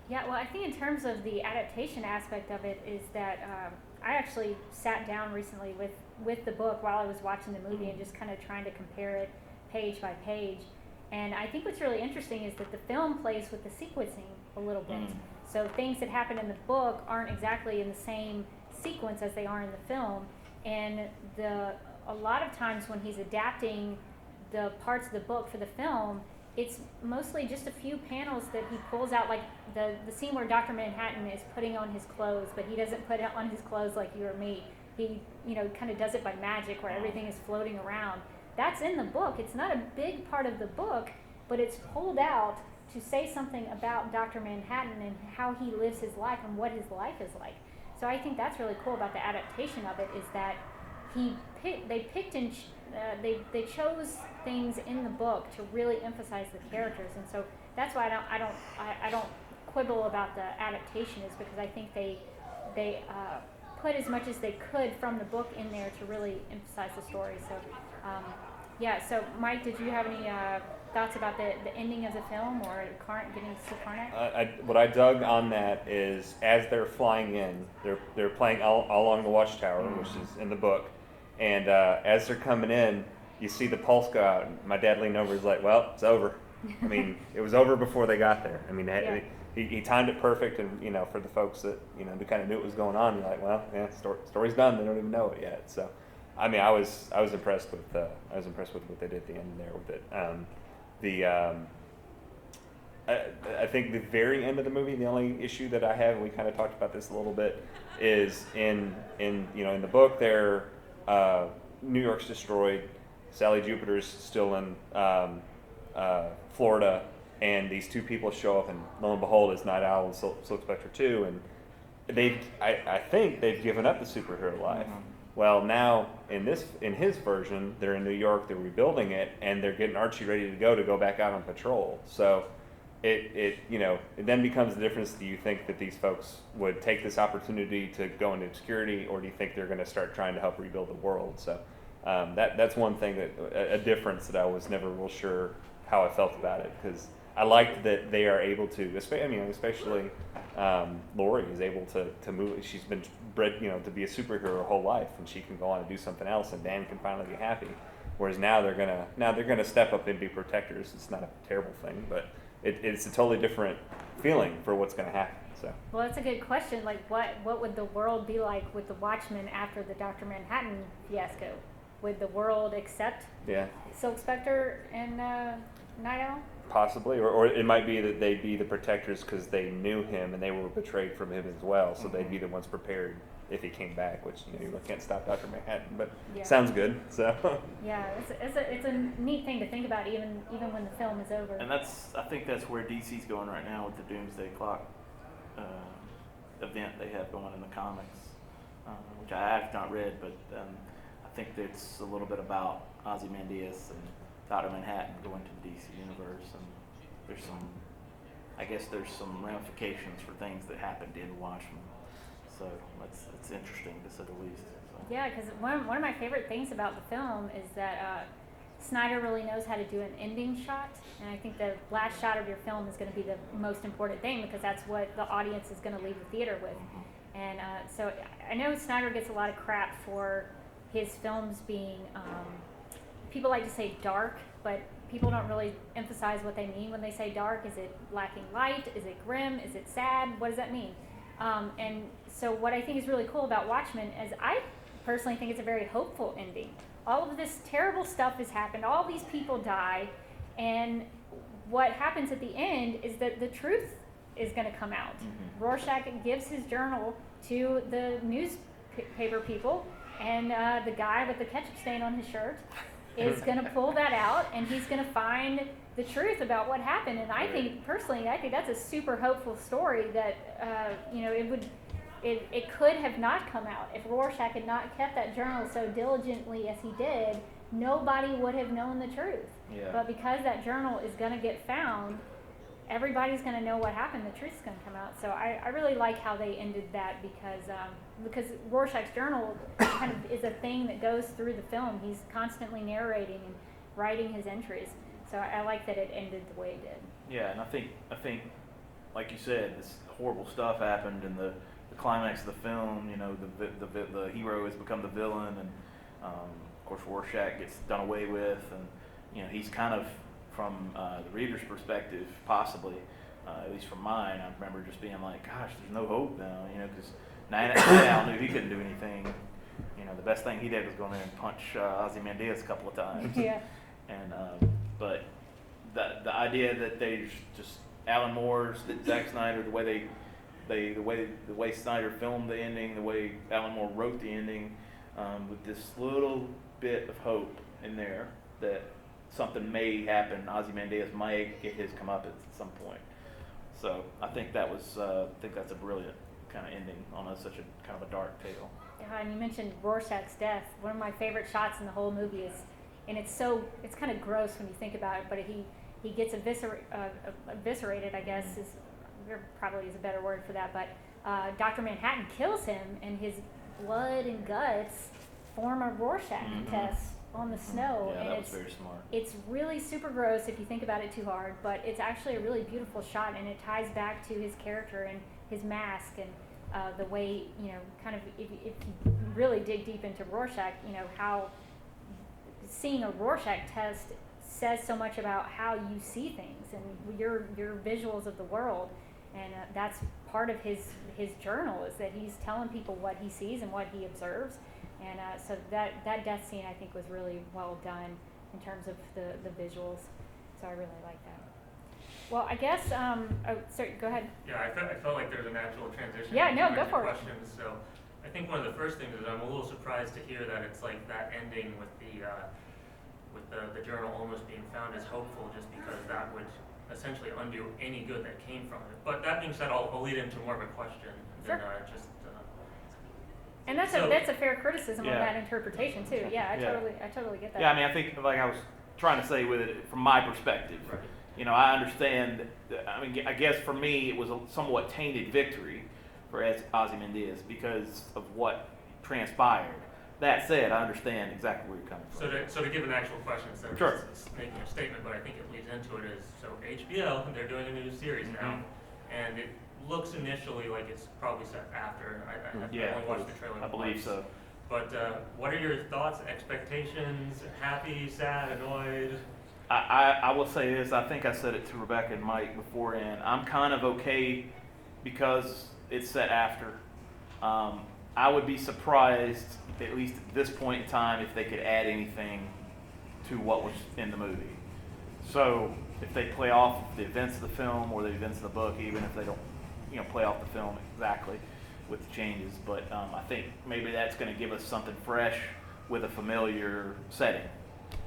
Yeah, well, I think in terms of the adaptation aspect of it is that I actually sat down recently with the book while I was watching the movie and just kind of trying to compare it page by page. And I think what's really interesting is that the film plays with the sequencing a little bit. So things that happen in the book aren't exactly in the same sequence as they are in the film. And a lot of times when he's adapting the parts of the book for the film, it's mostly just a few panels that he pulls out, like the scene where Dr. Manhattan is putting on his clothes, but he doesn't put on his clothes like you or me. He, kind of does it by magic where everything is floating around. That's in the book. It's not a big part of the book, but it's pulled out to say something about Dr. Manhattan and how he lives his life and what his life is like. So I think that's really cool about the adaptation of it, is that they chose things in the book to really emphasize the characters, and so that's why I don't quibble about the adaptation, is because I think they put as much as they could from the book in there to really emphasize the story. So so Mike, did you have any thoughts about the ending of the film, or getting to Karnak? What I dug on that is, as they're flying in, they're playing all along the watchtower, which is in the book, and as they're coming in, you see the pulse go out. And my dad leaned over. He's like, "Well, it's over." I mean, it was over before they got there. I mean, he timed it perfect, and for the folks that who kind of knew what was going on, you're like, "Well, yeah, story's done. They don't even know it yet." So, I mean, I was impressed with what they did at the end there with it. I think the very end of the movie, the only issue that I have, and we kind of talked about this a little bit, is in the book there, New York's destroyed, Sally Jupiter's still in Florida, and these two people show up, and lo and behold, it's Night Owl and Silk Spectre 2, and I think they've given up the superhero life. Mm-hmm. Well, now in his version, they're in New York, they're rebuilding it, and they're getting Archie ready to go back out on patrol. So it then becomes the difference. Do you think that these folks would take this opportunity to go into obscurity, or do you think they're going to start trying to help rebuild the world? So that's one thing, a difference that I was never real sure how I felt about it, because I liked that they are able to, especially Lori is able to move. She's been bred, to be a superhero her whole life, and she can go on and do something else, and Dan can finally be happy. Whereas now they're gonna step up and be protectors. It's not a terrible thing, but it's a totally different feeling for what's gonna happen. So. Well, that's a good question. Like, what would the world be like with the Watchmen after the Dr. Manhattan fiasco? Would the world accept Silk Spectre and Night Owl? Possibly, or it might be that they'd be the protectors because they knew him and they were betrayed from him as well, so they'd be the ones prepared if he came back, which you can't stop Dr. Manhattan, but sounds good. So it's a neat thing to think about, even when the film is over. And I think that's where DC's going right now with the Doomsday Clock event they have going in the comics, which I have not read, but I think it's a little bit about Ozymandias and Dr. Manhattan going to the DC universe, and there's some ramifications for things that happened in Watchmen. So it's interesting, to say the least. So. Yeah, because one of my favorite things about the film is that Snyder really knows how to do an ending shot, and I think the last shot of your film is going to be the most important thing, because that's what the audience is going to leave the theater with. Mm-hmm. And so I know Snyder gets a lot of crap for his films being, people like to say dark, but people don't really emphasize what they mean when they say dark. Is it lacking light? Is it grim? Is it sad? What does that mean? And so what I think is really cool about Watchmen is I personally think it's a very hopeful ending. All of this terrible stuff has happened. All these people die. And what happens at the end is that the truth is going to come out. Mm-hmm. Rorschach gives his journal to the newspaper people, and the guy with the ketchup stain on his shirt is going to pull that out, and he's going to find the truth about what happened. And I think, personally, that's a super hopeful story that, it could have not come out. If Rorschach had not kept that journal so diligently as he did, nobody would have known the truth. Yeah. But because that journal is going to get found, everybody's going to know what happened. The truth's going to come out. So I really like how they ended that, because Rorschach's journal kind of is a thing that goes through the film. He's constantly narrating and writing his entries. So I like that it ended the way it did. Yeah, and I think, like you said, this horrible stuff happened, and the climax of the film, the hero has become the villain, and of course Rorschach gets done away with, and he's kind of, from the reader's perspective, possibly, at least from mine, I remember just being like, gosh, there's no hope now, because Night Owl knew he couldn't do anything. You know, the best thing he did was go in there and punch Ozymandias a couple of times. Yeah. And but the idea that they just Alan Moore's, that Zack Snyder, the way Snyder filmed the ending, the way Alan Moore wrote the ending, with this little bit of hope in there that something may happen. Ozymandias might get his comeuppance at some point. So I think that's a brilliant kind of ending on such a kind of a dark tale. Yeah, and you mentioned Rorschach's death. One of my favorite shots in the whole movie is, and it's kind of gross when you think about it, but he gets eviscerated, I guess, there probably is a better word for that, but Dr. Manhattan kills him, and his blood and guts form a Rorschach test on the snow. Yeah, and that was very smart. It's really super gross if you think about it too hard, but it's actually a really beautiful shot, and it ties back to his character and his mask and the way, you know, kind of if you really dig deep into Rorschach, you know, how seeing a Rorschach test says so much about how you see things and your visuals of the world, and that's part of his journal, is that he's telling people what he sees and what he observes, and so that death scene I think was really well done in terms of the visuals, so I really like that. Well, I guess, sorry, go ahead. Yeah, I felt like there's a natural transition. Yeah, no, into go for it. questions. So I think one of the first things is I'm a little surprised to hear that it's like that ending with the journal almost being found as hopeful, just because that would essentially undo any good that came from it. But that being said, I'll lead into more of a question than Sure. just. And that's a fair criticism of Yeah. that interpretation too. Yeah, I totally get that. Yeah, I mean, I think, like I was trying to say with it, from my perspective, Right. you know, I understand. I mean, I guess for me, it was a somewhat tainted victory for Ozymandias because of what transpired. That said, I understand exactly where you're coming from. So to give an actual question instead of Sure. just making a statement, but I think it leads into it, is so HBO, they're doing a new series now, and it looks initially like it's probably set after. I only watched the trailer I believe once. so. But what are your thoughts, expectations? Happy, sad, annoyed? I will say this. I think I said it to Rebecca and Mike beforehand. I'm kind of okay because it's set after. I would be surprised, at least at this point in time, if they could add anything to what was in the movie. So if they play off the events of the film or the events of the book, even if they don't, you know, play off the film exactly with the changes, but I think maybe that's going to give us something fresh with a familiar setting.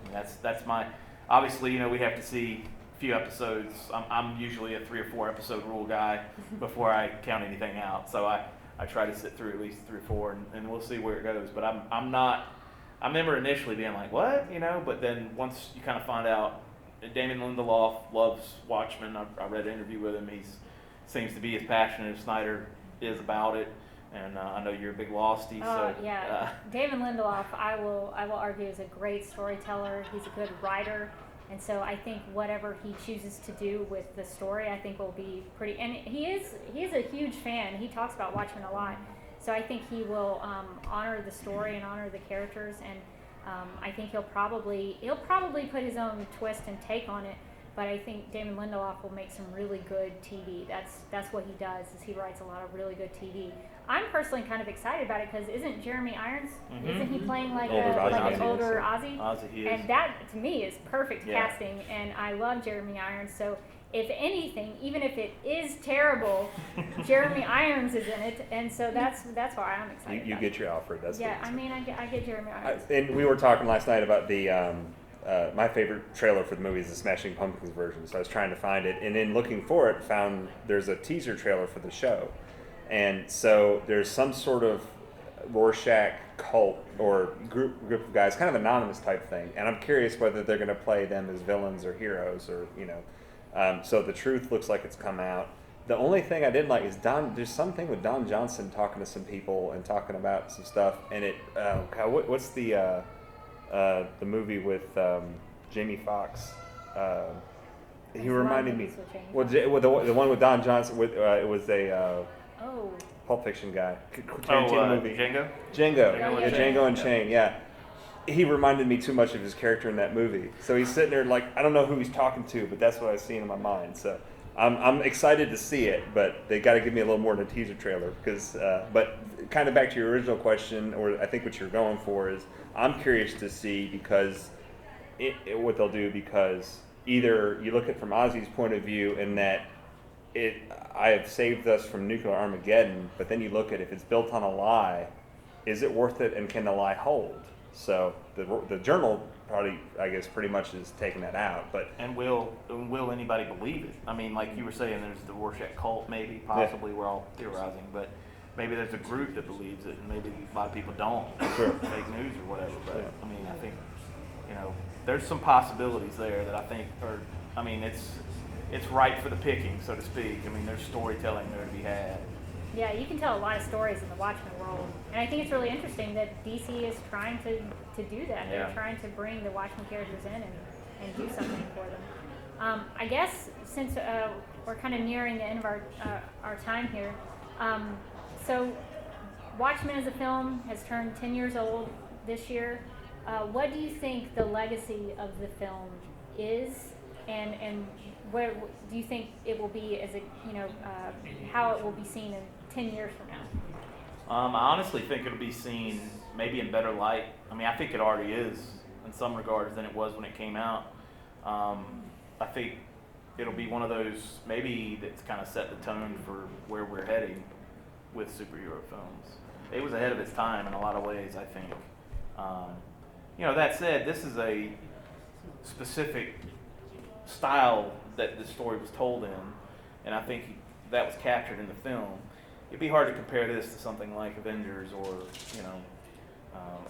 And that's my. Obviously, you know, we have to see a few episodes. I'm usually a 3 or 4 episode rule guy before I count anything out. So I try to sit through at least 3 or 4, and we'll see where it goes. But I'm not. I remember initially being like, what, you know, but then once you kind of find out, Damon Lindelof loves Watchmen. I read an interview with him. He seems to be as passionate as Snyder is about it. And I know you're a big Losty, so yeah. David Lindelof, I will argue, is a great storyteller. He's a good writer, and so I think whatever he chooses to do with the story, I think will be pretty. And he is a huge fan. He talks about Watchmen a lot, so I think he will honor the story and honor the characters, and I think he'll probably put his own twist and take on it. But I think Damon Lindelof will make some really good TV. That's what he does, is he writes a lot of really good TV. I'm personally kind of excited about it because isn't Jeremy Irons, isn't he playing like an older Ozzy? Ozzy, he is. And that, to me, is perfect Yeah. casting, and I love Jeremy Irons. So if anything, even if it is terrible, Jeremy Irons is in it, and so that's why I'm excited You about get your Alfred. That's Yeah, good. I mean, I get Jeremy Irons. And we were talking last night about the my favorite trailer for the movie is the Smashing Pumpkins version. So I was trying to find it, and in looking for it, found there's a teaser trailer for the show, and so there's some sort of Rorschach cult or group of guys, kind of anonymous type thing, and I'm curious whether they're going to play them as villains or heroes, or you know. So the truth looks like it's come out. The only thing I didn't like is there's something with Don Johnson talking to some people and talking about some stuff, and it what's the movie with Jamie Foxx? He reminded me. Well, the one with Don Johnson. It was a Pulp Fiction guy. Tarantino movie. Django? Django Unchained. Yeah. He reminded me too much of his character in that movie. So he's sitting there like, I don't know who he's talking to, but that's what I was seeing in my mind. So I'm excited to see it, but they got to give me a little more in a teaser trailer because. But kind of back to your original question, or I think what you're going for is, I'm curious to see because what they'll do, because either you look at it from Ozzy's point of view in that I have saved us from nuclear Armageddon, but then you look at if it's built on a lie, is it worth it, and can the lie hold? So the journal probably, I guess, pretty much is taking that out. But And will anybody believe it? I mean, like you were saying, there's the Rorschach cult, maybe, possibly. We're all theorizing, but maybe there's a group that believes it, and maybe a lot of people don't. Sure. Fake news or whatever. But Yeah. I mean, I think there's some possibilities there that I think are. I mean, it's ripe for the picking, so to speak. I mean, there's storytelling there to be had. Yeah, you can tell a lot of stories in the Watchmen world, and I think it's really interesting that DC is trying to do that. They're Yeah. trying to bring the Watchmen characters in and do something for them. I guess since we're kind of nearing the end of our time here, so Watchmen as a film has turned 10 years old this year. What do you think the legacy of the film is, and where do you think it will be as how it will be seen in 10 years from now? I honestly think it'll be seen maybe in better light. I mean, I think it already is in some regards than it was when it came out. I think it'll be one of those maybe that's kind of set the tone for where we're heading with superhero films. It was ahead of its time in a lot of ways, I think. That said, this is a specific style that the story was told in, and I think that was captured in the film. It'd be hard to compare this to something like Avengers or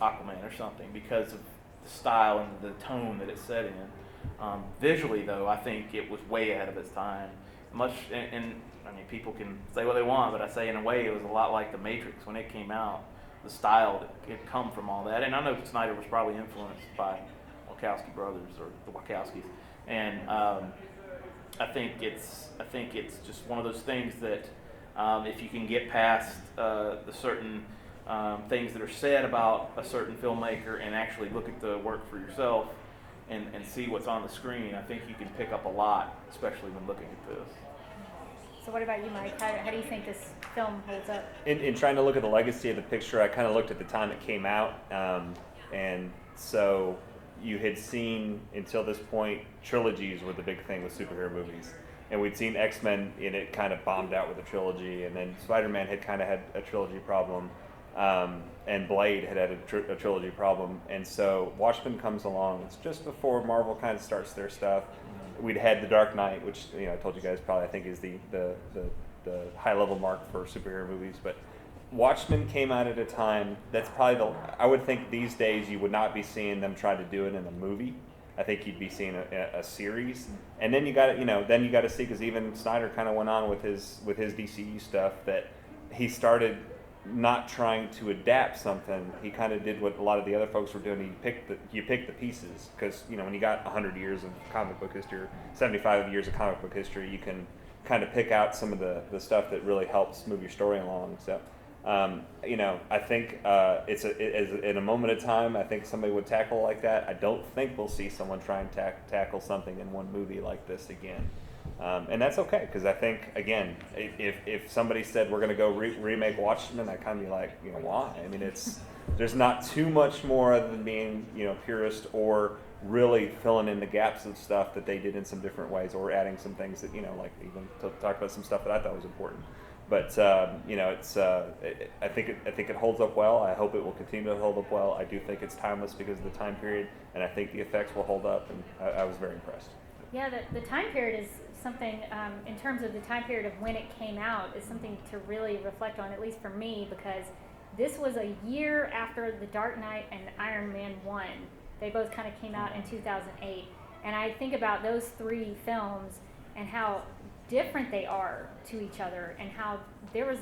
Aquaman or something because of the style and the tone that it's set in. Visually, though, I think it was way ahead of its time. And I mean, people can say what they want, but I say in a way it was a lot like The Matrix when it came out. The style that had come from all that, and I know Snyder was probably influenced by Wachowski brothers or the Wachowskis, and I think it's just one of those things that if you can get past the certain things that are said about a certain filmmaker and actually look at the work for yourself and see what's on the screen, I think you can pick up a lot, especially when looking at this. So what about you, Mike? How do you think this film holds up? in trying to look at the legacy of the picture, I kind of looked at the time it came out, and so you had seen until this point trilogies were the big thing with superhero movies, and we'd seen X-Men in it kind of bombed out with a trilogy, and then Spider-Man had kind of had a trilogy problem, and Blade had a trilogy problem, and so Watchmen comes along. It's just before Marvel kind of starts their stuff. We'd had The Dark Knight, which I told you guys probably I think is the high level mark for superhero movies, but Watchmen came out at a time that's probably I would think these days you would not be seeing them try to do it in a movie. I think you'd be seeing a series, and then you got to see, because even Snyder kind of went on with his DCU stuff, that he started not trying to adapt something. He kind of did what a lot of the other folks were doing. You pick the pieces, because when you got 100 years of comic book history, 75 years of comic book history, you can kind of pick out some of the stuff that really helps move your story along. So I think it's in a moment of time. I think somebody would tackle it like that. I don't think we'll see someone try and tackle something in one movie like this again. And that's okay, because I think, again, if somebody said we're going to go remake Watchmen, I'd kind of be like, why? I mean, there's not too much more other than being, purist or really filling in the gaps of stuff that they did in some different ways, or adding some things that, like even to talk about some stuff that I thought was important. But I think it holds up well. I hope it will continue to hold up well. I do think it's timeless because of the time period, and I think the effects will hold up. And I was very impressed. Yeah, the time period is something, in terms of the time period of when it came out, is something to really reflect on, at least for me, because this was a year after The Dark Knight and Iron Man 1. They both kind of came out in 2008. And I think about those three films and how different they are to each other, and how there was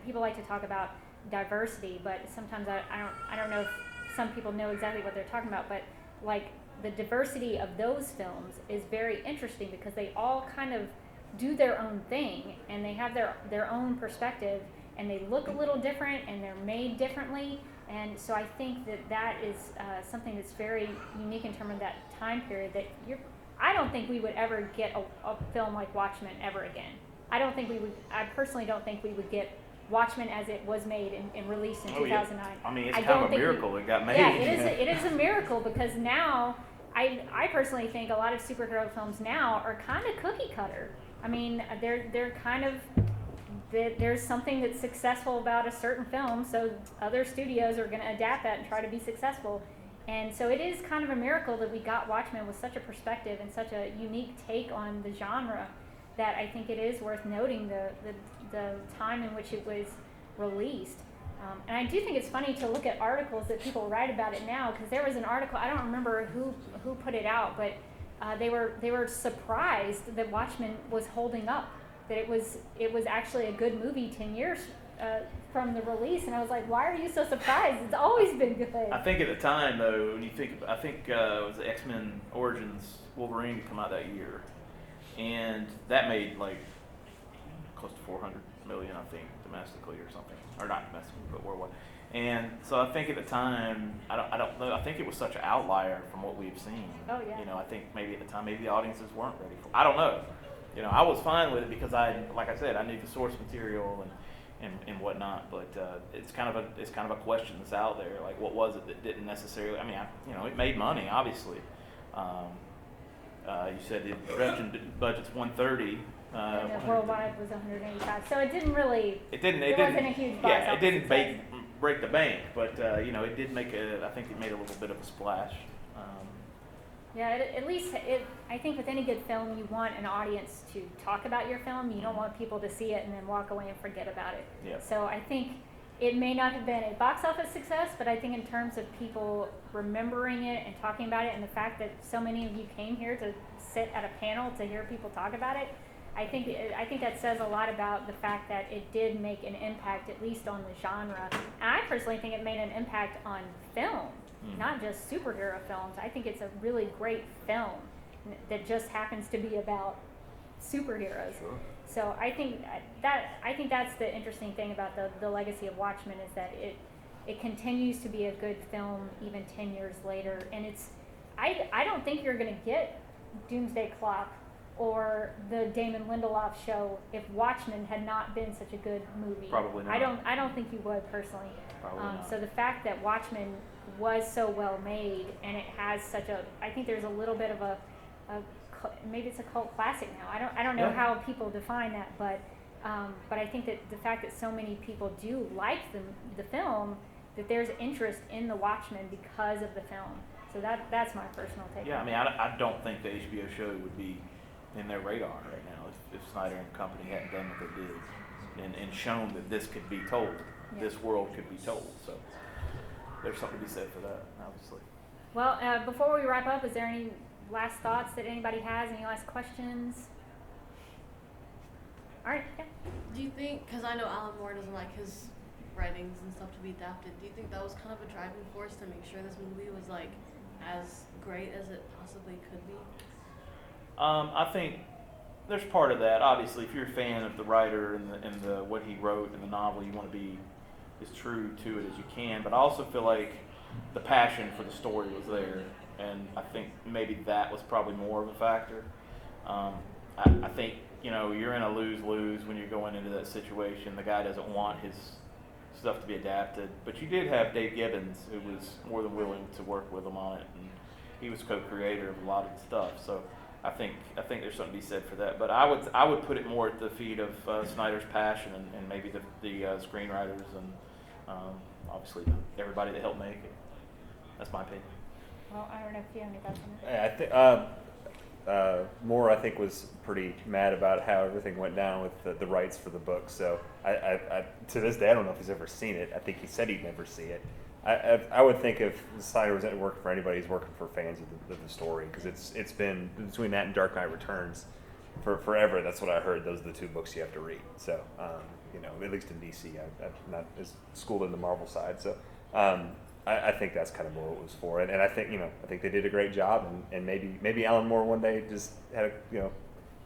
people like to talk about diversity, but sometimes I don't know if some people know exactly what they're talking about, but like the diversity of those films is very interesting because they all kind of do their own thing, and they have their own perspective, and they look a little different, and they're made differently. And so I think that is something that's very unique in terms of that time period that I don't think we would ever get a film like Watchmen ever again. I personally don't think we would get Watchmen as it was made and released in 2009. I mean, it's I kind don't of a think miracle it got made. Yeah, it is a miracle because now, I personally think a lot of superhero films now are kind of cookie cutter. I mean, they're kind of, there's something that's successful about a certain film, so other studios are going to adapt that and try to be successful. And so it is kind of a miracle that we got Watchmen with such a perspective and such a unique take on the genre that I think it is worth noting the time in which it was released. And I do think it's funny to look at articles that people write about it now, because there was an article, I don't remember who put it out, but they were surprised that Watchmen was holding up, that it was actually a good movie 10 years from the release, and I was like, why are you so surprised? It's always been good. I think at the time, though, when you think, I think it was the X-Men Origins Wolverine to come out that year, and that made like close to 400 million, I think, domestically or something, or not domestically, but worldwide. And so I think at the time, I don't know, I think it was such an outlier from what we've seen. Oh, yeah. You know, I think maybe at the time, maybe the audiences weren't ready for it. I don't know. You know, I was fine with it because like I said, I knew the source material and whatnot. But it's kind of a question that's out there. Like, what was it that didn't necessarily? I mean, it made money, obviously. You said the production budget's 130. And the worldwide was 185. So it didn't really. It didn't. It wasn't a huge box Yeah, it office didn't success. break the bank, but it did make I think it made a little bit of a splash. Yeah, at least I think with any good film, you want an audience to talk about your film. You don't want people to see it and then walk away and forget about it. Yeah. So I think it may not have been a box office success, but I think in terms of people remembering it and talking about it, and the fact that so many of you came here to sit at a panel to hear people talk about it, I think that says a lot about the fact that it did make an impact, at least on the genre. And I personally think it made an impact on film, not just superhero films. I think it's a really great film that just happens to be about superheroes. Sure. So I think that's the interesting thing about the legacy of Watchmen, is that it continues to be a good film even 10 years later. And I don't think you're going to get Doomsday Clock or the Damon Lindelof show if Watchmen had not been such a good movie. Probably not. I don't think you would personally. Probably not. So the fact that Watchmen was so well made, and it has such a, I think there's a little bit of a maybe it's a cult classic now. I don't know Yeah. how people define that, but I think that the fact that so many people do like the film, that there's interest in the Watchmen because of the film. So that's my personal take. Yeah, I on mean, it. I don't think the HBO show would be in their radar right now if Snyder and company hadn't done what they did and shown that this could be told, Yeah. this world could be told. So there's something to be said for that, obviously. Well, before we wrap up, is there any last thoughts that anybody has? Any last questions? All right, yeah. Do you think, because I know Alan Moore doesn't like his writings and stuff to be adapted, do you think that was kind of a driving force to make sure this movie was like as great as it possibly could be? I think there's part of that. Obviously, if you're a fan of the writer and the what he wrote in the novel, you want to be as true to it as you can. But I also feel like the passion for the story was there, and I think maybe that was probably more of a factor. I think you're in a lose-lose when you're going into that situation. The guy doesn't want his stuff to be adapted, but you did have Dave Gibbons, who was more than willing to work with him on it, and he was co-creator of a lot of the stuff. So I think there's something to be said for that. But I would put it more at the feet of Snyder's passion and maybe the screenwriters and obviously everybody that helped make it. That's my opinion. Well, I don't know if you have any thoughts on that. Yeah, I think Moore, I think, was pretty mad about how everything went down with the rights for the book. So I to this day, I don't know if he's ever seen it. I think he said he'd never see it. I would think if Snyder was working for anybody, he's working for fans of the story, because it's been between that and Dark Knight Returns for forever. That's what I heard. Those are the two books you have to read. So at least in DC, I'm not as schooled in the Marvel side. So I think that's kind of what it was for. And I think they did a great job. And maybe Alan Moore one day just had a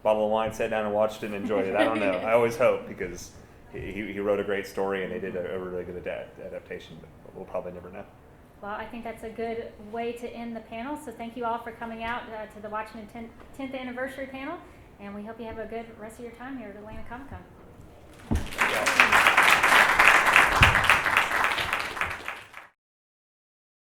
bottle of wine, sat down and watched it and enjoyed it. I don't know. I always hope, because he wrote a great story and they did a really good adaptation. But we'll probably never know. Well, I think that's a good way to end the panel. So thank you all for coming out to the Watchmen 10th anniversary panel. And we hope you have a good rest of your time here at Atlanta Comic Con.